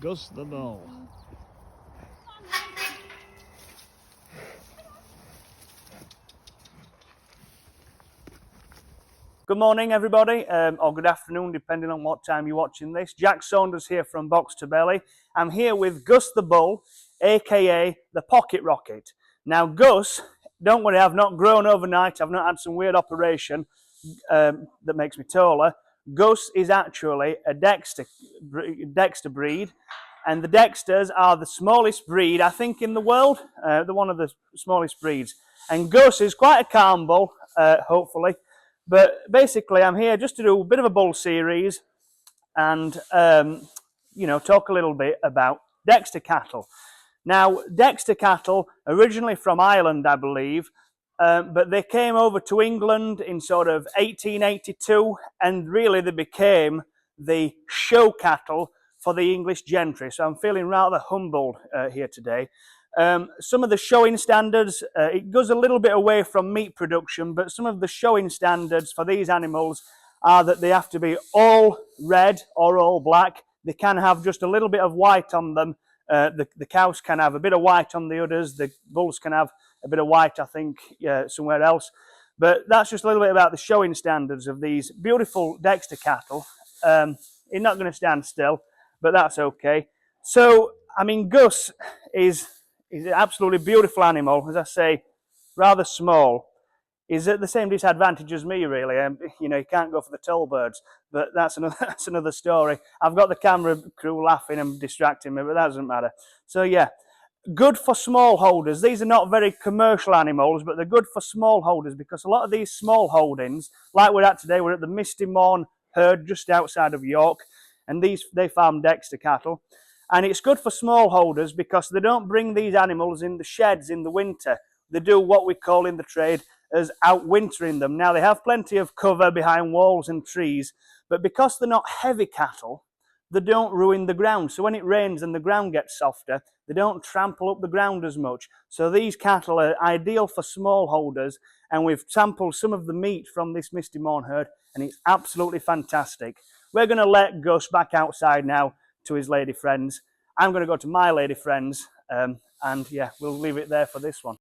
Gus the bull. Good morning, everybody, or good afternoon, depending on what time you're watching this. Jack Saunders here from Box to Belly. I'm here with Gus the Bull, aka the Pocket Rocket. Now, Gus, don't worry, I've not grown overnight. I've not had some weird operation that makes me taller. Gus is actually a Dexter breed, and the Dexters are the smallest breed, I think, in the world. They're one of the smallest breeds. And Gus is quite a calm bull, hopefully. But basically, I'm here just to do a bit of a bull series and, talk a little bit about Dexter cattle. Now, Dexter cattle, originally from Ireland, I believe, but they came over to England in sort of 1882, and really they became the show cattle for the English gentry. So I'm feeling rather humbled here today. Some of the showing standards, it goes a little bit away from meat production, but some of the showing standards for these animals are that they have to be all red or all black. They can have just a little bit of white on them. The cows can have a bit of white on the udders. The bulls can have a bit of white, I think, somewhere else. But that's just a little bit about the showing standards of these beautiful Dexter cattle. He's not going to stand still, but that's okay. So, I mean, Gus is an absolutely beautiful animal, as I say, rather small. He's at the same disadvantage as me, really. He can't go for the tall birds, but that's another story. I've got the camera crew laughing and distracting me, but that doesn't matter. So yeah, good for small holders. These are not very commercial animals, but they're good for small holders because a lot of these small holdings, like we're at today, we're at the Misty Morn herd just outside of York, and they farm Dexter cattle. And it's good for small holders because they don't bring these animals in the sheds in the winter. They do what we call in the trade as outwintering them. Now, they have plenty of cover behind walls and trees, but because they're not heavy cattle, they don't ruin the ground. So when it rains and the ground gets softer, they don't trample up the ground as much. So these cattle are ideal for small holders, and we've sampled some of the meat from this Misty Morn herd, and it's absolutely fantastic. We're going to let Gus back outside now to his lady friends. I'm going to go to my lady friends, and yeah, we'll leave it there for this one.